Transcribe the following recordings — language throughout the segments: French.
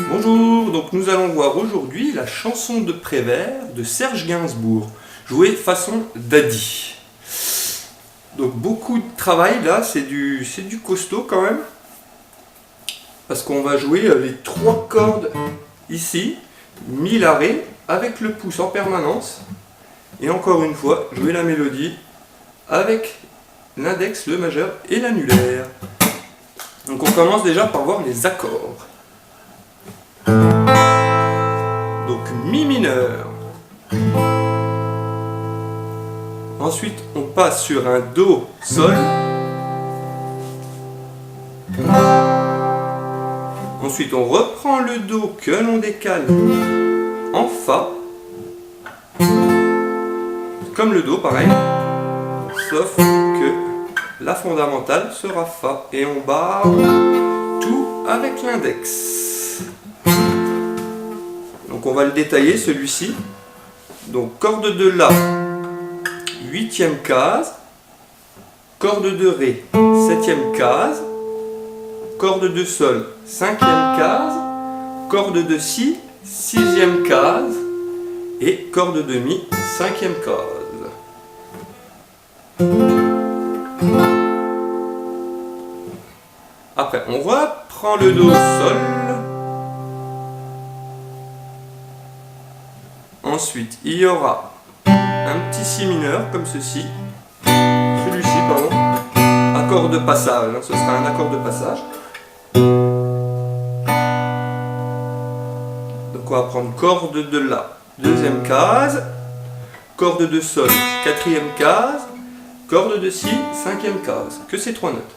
Bonjour, donc nous allons voir aujourd'hui la chanson de Prévert de Serge Gainsbourg, jouée façon daddy. Donc beaucoup de travail là, c'est du costaud quand même, parce qu'on va jouer les 3 cordes ici, mi la ré, avec le pouce en permanence, et encore une fois, jouer la mélodie avec l'index, le majeur et l'annulaire. Donc on commence déjà par voir les accords. Donc mi mineur. Ensuite on passe sur un do sol. Ensuite on reprend le do que l'on décale en fa. Comme le do pareil. Sauf que la fondamentale sera fa. Et on barre tout avec l'index. Donc on va le détailler celui-ci. Donc corde de la, 8e case, corde de ré, 7e case, corde de sol, 5e case, corde de si, 6e case et corde de mi, 5e case. Après on reprend le do sol. Ensuite, il y aura un petit si mineur comme ceci. Celui-ci, pardon. Accord de passage, hein, ce sera un accord de passage. Donc on va prendre corde de la, 2e case, corde de sol, 4e case, corde de si, 5e case. Que ces 3 notes.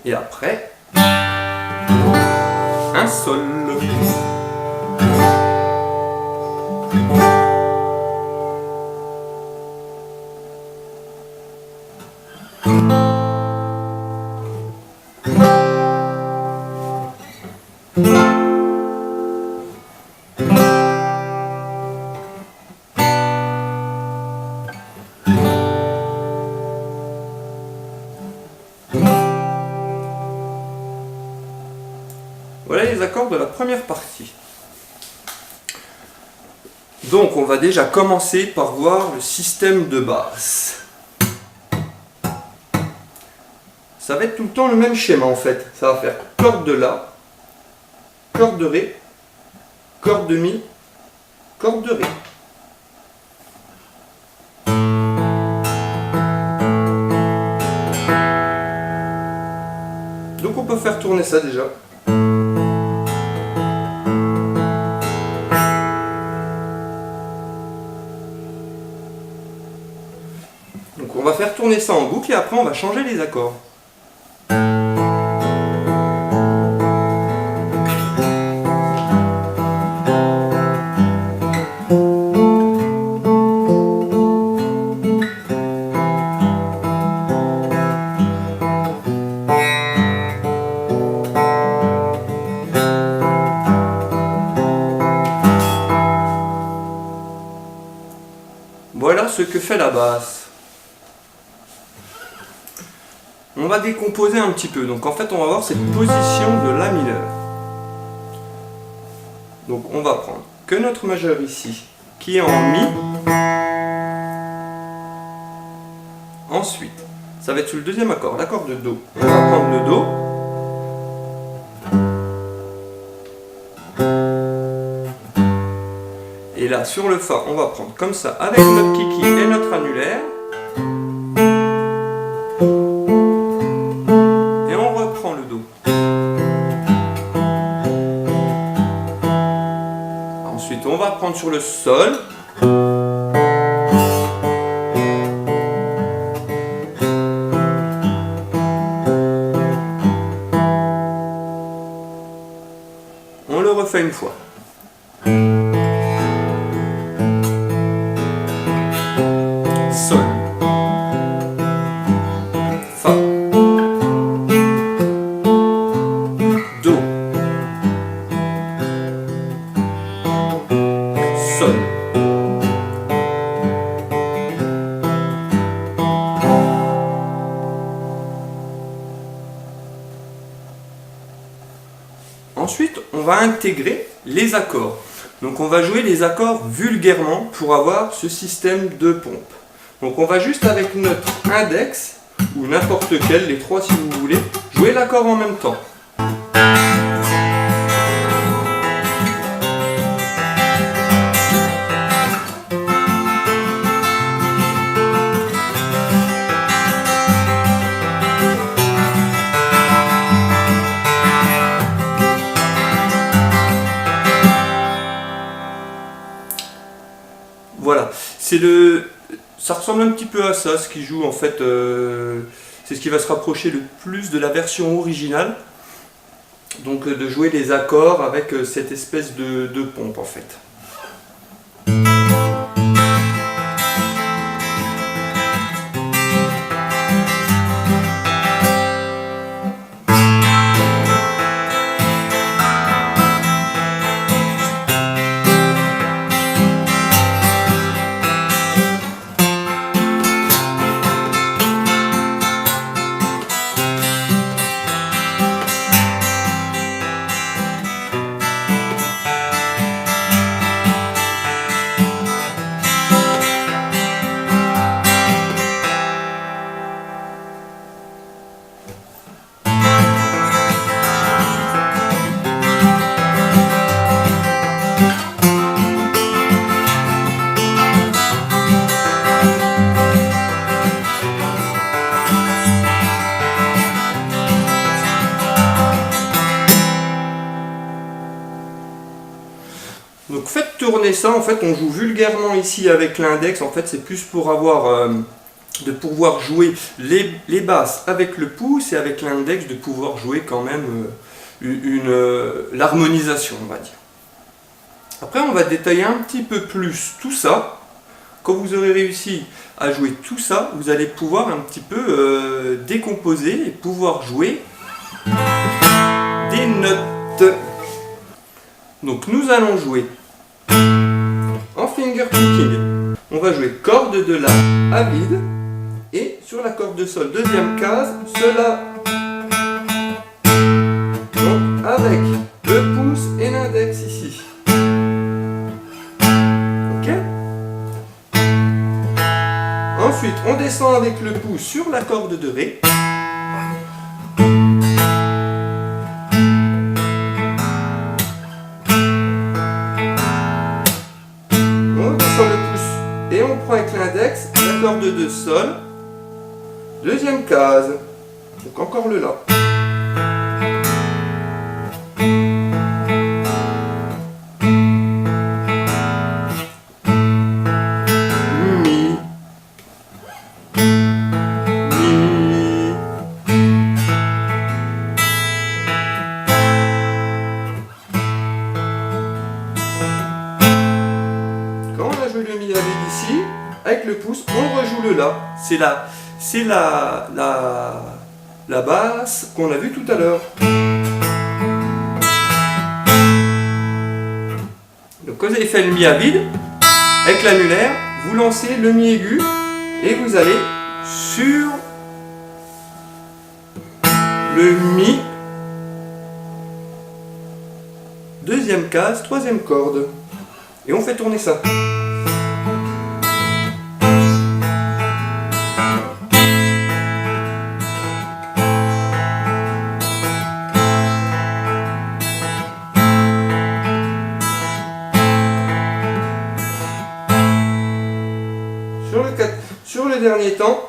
Et après, un sol. Voilà les accords de la première partie. Donc on va déjà commencer par voir le système de basse. Ça va être tout le temps le même schéma en fait. Ça va faire corde de la, corde de ré, corde de mi, corde de ré. Donc on peut faire tourner ça déjà. Donc on va faire tourner ça en boucle et après on va changer les accords. Voilà ce que fait la basse. On va décomposer un petit peu. Donc en fait on va voir cette position de la mineur. Donc on va prendre que notre majeur ici, qui est en mi. Ensuite, ça va être sur le 2e accord, l'accord de do. On va prendre le do. Et là, sur le fa, on va prendre comme ça, avec notre kiki et notre annulaire. Et on reprend le do. Ensuite, on va prendre sur le sol. refait une fois. Sol. Fa. Do. Sol. Ensuite, on va intégrer les accords. Donc on va jouer les accords vulgairement pour avoir ce système de pompe. Donc on va juste avec notre index, ou n'importe lequel, les trois si vous voulez, jouer l'accord en même temps. Voilà, ça ressemble un petit peu à ça, ce qui joue en fait, c'est ce qui va se rapprocher le plus de la version originale, donc de jouer les accords avec cette espèce de pompe en fait. Donc faites tourner ça, en fait on joue vulgairement ici avec l'index, en fait c'est plus pour avoir de pouvoir jouer les basses avec le pouce et avec l'index de pouvoir jouer quand même l'harmonisation on va dire. Après on va détailler un petit peu plus tout ça. Quand vous aurez réussi à jouer tout ça, vous allez pouvoir un petit peu décomposer et pouvoir jouer des notes. Donc nous allons jouer en finger picking. On va jouer corde de La à vide et sur la corde de Sol, deuxième case, cela. Donc avec le pouce et l'index ici. Ok. Ensuite, on descend avec le pouce sur la corde de Ré. Et on prend avec l'index la corde de Sol, deuxième case, donc encore le La. Mi, Mi, quand on a joué le Mi avec ici, avec le pouce, on rejoue le La. C'est la basse qu'on a vue tout à l'heure. Donc quand vous avez fait le Mi à vide, avec l'annulaire, vous lancez le Mi aigu et vous allez sur le Mi, deuxième case, troisième corde. Et on fait tourner ça. Sur le dernier temps,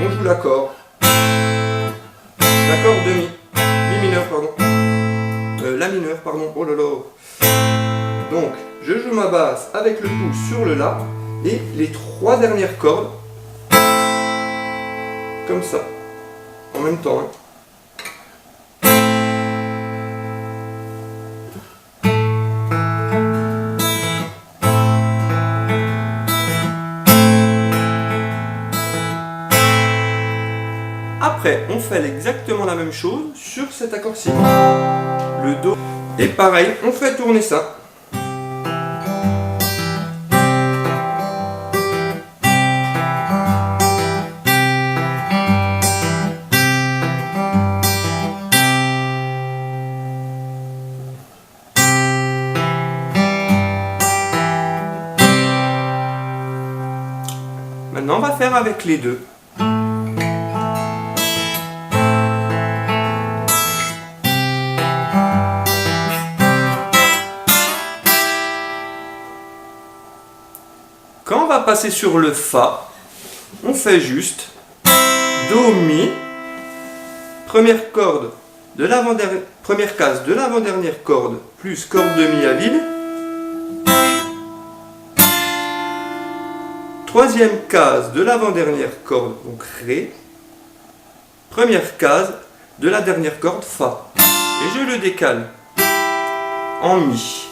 on joue l'accord. L'accord de Mi. Mi mineur, pardon. La mineur, pardon. Oh là là. Donc, je joue ma basse avec le pouce sur le La et les trois dernières cordes. Comme ça. En même temps. Hein. Après, on fait exactement la même chose sur cet accord-ci. Le Do. Et pareil, on fait tourner ça. Maintenant, on va faire avec les deux. Quand on va passer sur le Fa, on fait juste Do, Mi, première corde de l'avant-dernière, première case de l'avant-dernière corde plus corde de Mi à vide, troisième case de l'avant-dernière corde, donc Ré, première case de la dernière corde Fa, et je le décale en Mi,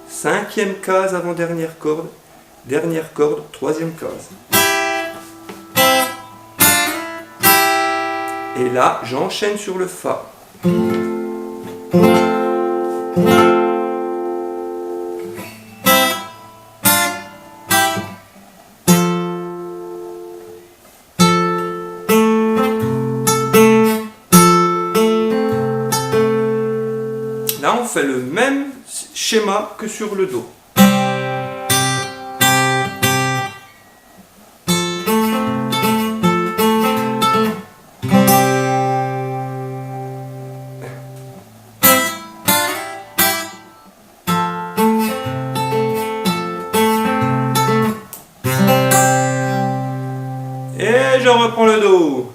cinquième case avant-dernière corde, dernière corde, troisième case. Et là, j'enchaîne sur le Fa. Là, on fait le même schéma que sur le Do. Et je reprends le Do.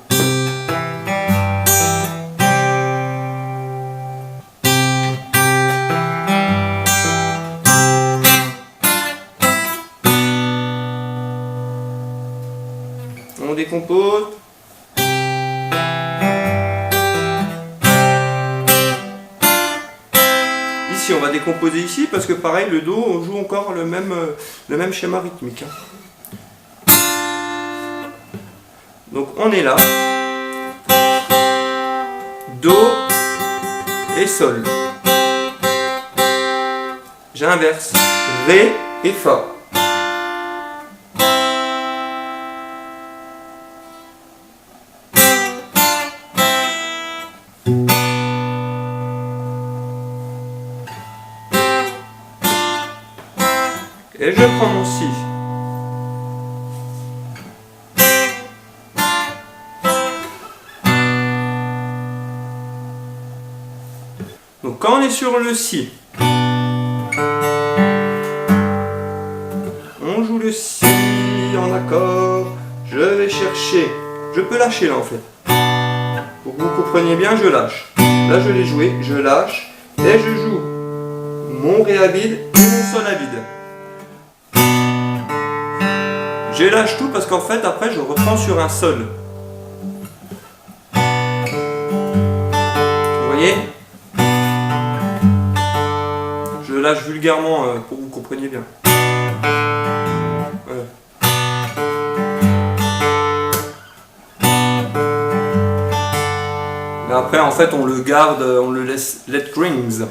On décompose. Ici, on va décomposer ici parce que pareil, le Do, on joue encore le même schéma rythmique. Donc on est là, Do et Sol. J'inverse, Ré et Fa. Et je prends mon Si. Donc quand on est sur le Si, on joue le Si en accord, je vais chercher, je peux lâcher là en fait. Pour que vous compreniez bien, je lâche. Là je l'ai joué, je lâche, et je joue mon Ré à vide et mon Sol à vide. Je lâche tout parce qu'en fait après je reprends sur un Sol. Vous voyez ? Je lâche vulgairement pour que vous compreniez bien. Voilà. Mais après en fait on le garde, on le laisse let rings.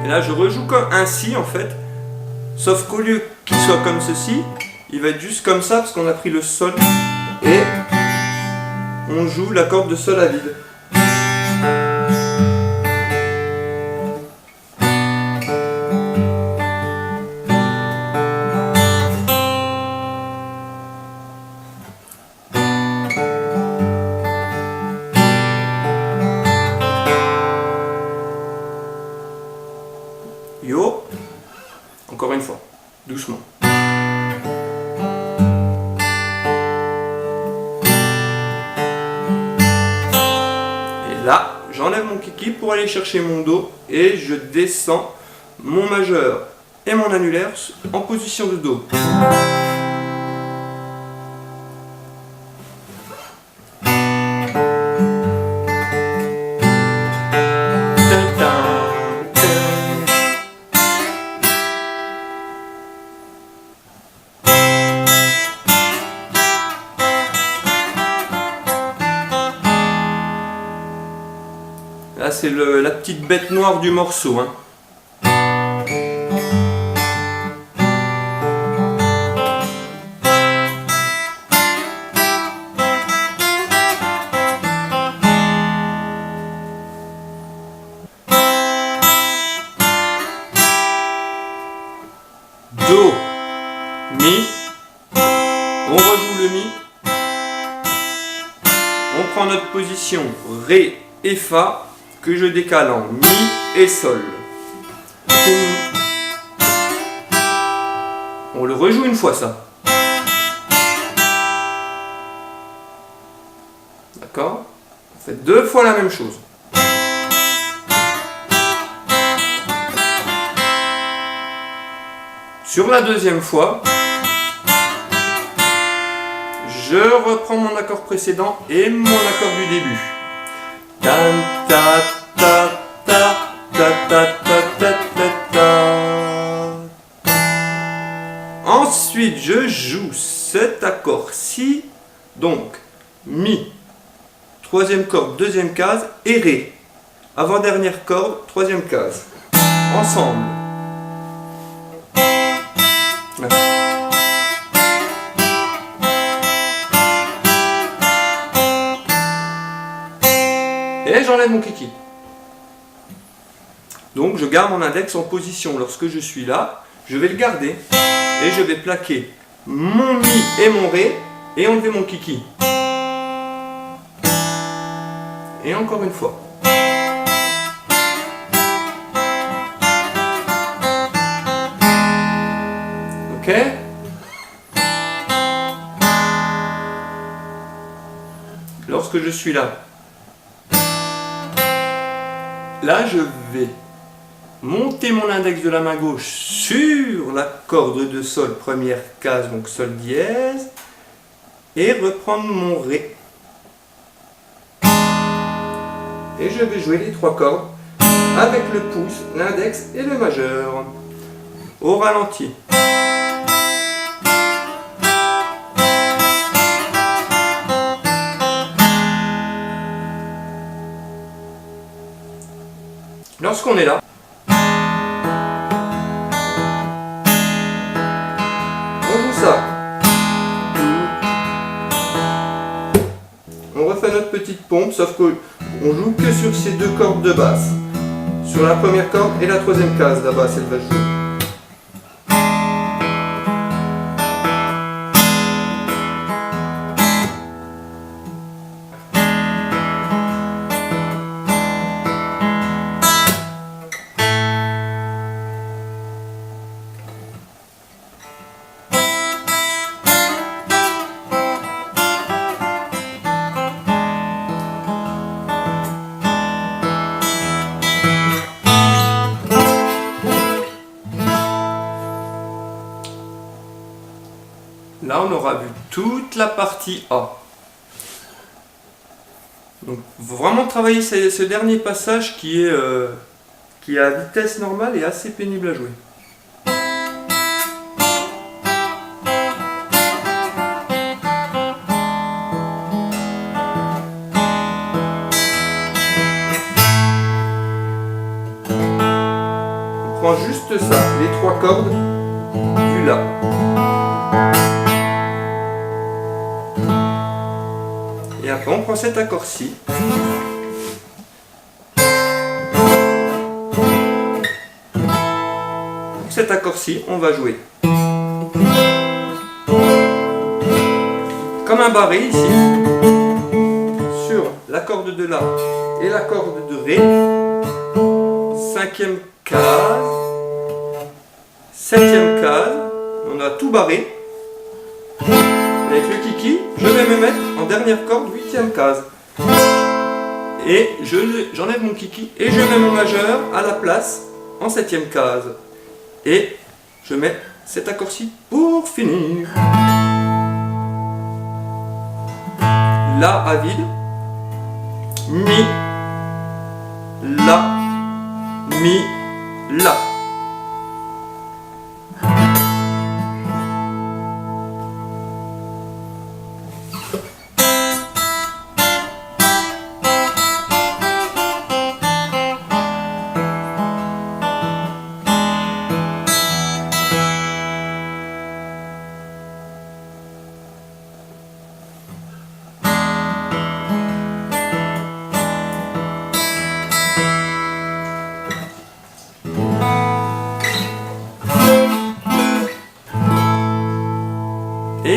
Et là je rejoue comme un Si en fait, sauf qu'au lieu qu'il soit comme ceci, il va être juste comme ça parce qu'on a pris le Sol et on joue la corde de Sol à vide. Yo, encore une fois, doucement. Là, j'enlève mon kiki pour aller chercher mon Do et je descends mon majeur et mon annulaire en position de Do. c'est la petite bête noire du morceau. Hein. Do, Mi, on rejoue le Mi, on prend notre position Ré et Fa que je décale en Mi et Sol. On le rejoue une fois ça. D'accord? On fait 2 fois la même chose. Sur la deuxième fois, je reprends mon accord précédent et mon accord du début. Ta ta ta ta ta ta ta ta ta. Ensuite, je joue cet accord-ci, donc Mi, troisième corde, deuxième case, et Ré, avant-dernière corde, troisième case, ensemble. Et j'enlève mon kiki. Donc je garde mon index en position. Lorsque je suis là, je vais le garder et je vais plaquer mon Mi et mon Ré et enlever mon kiki. Et encore une fois. Ok? Lorsque je suis là, je vais monter mon index de la main gauche sur la corde de Sol, première case, donc Sol dièse, et reprendre mon Ré. Et je vais jouer les 3 cordes avec le pouce, l'index et le majeur, au ralenti. Lorsqu'on est là, on joue ça. On refait notre petite pompe, sauf qu'on joue que sur ces 2 cordes de basse. Sur la première corde et la troisième case, la basse, elle va jouer. Là, on aura vu toute la partie A. Donc, vraiment travailler ce dernier passage qui est à vitesse normale et assez pénible à jouer. On prend juste ça, les 3 cordes du La. Et après on prend cet accord-ci. Cet accord-ci, on va jouer comme un barré ici, sur la corde de La et la corde de Ré, 5e case, 7e case, on a tout barré. Avec le kiki, je vais me mettre en dernière corde, 8e case. Et j'enlève mon kiki et je mets mon majeur à la place en 7e case. Et je mets cet accord-ci pour finir. La à vide, Mi, La, Mi, La.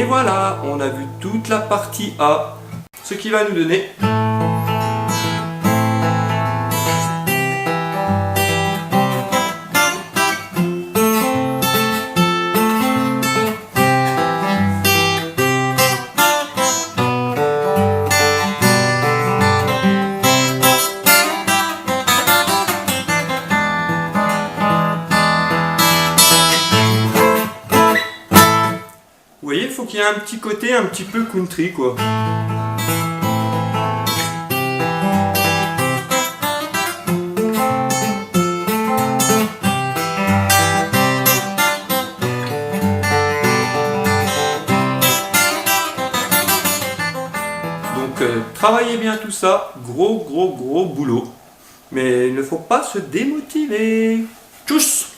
Et voilà, on a vu toute la partie A, ce qui va nous donner vous voyez, il faut qu'il y ait un petit côté un petit peu country, quoi. Donc, travaillez bien tout ça. Gros boulot. Mais il ne faut pas se démotiver. Tchuss!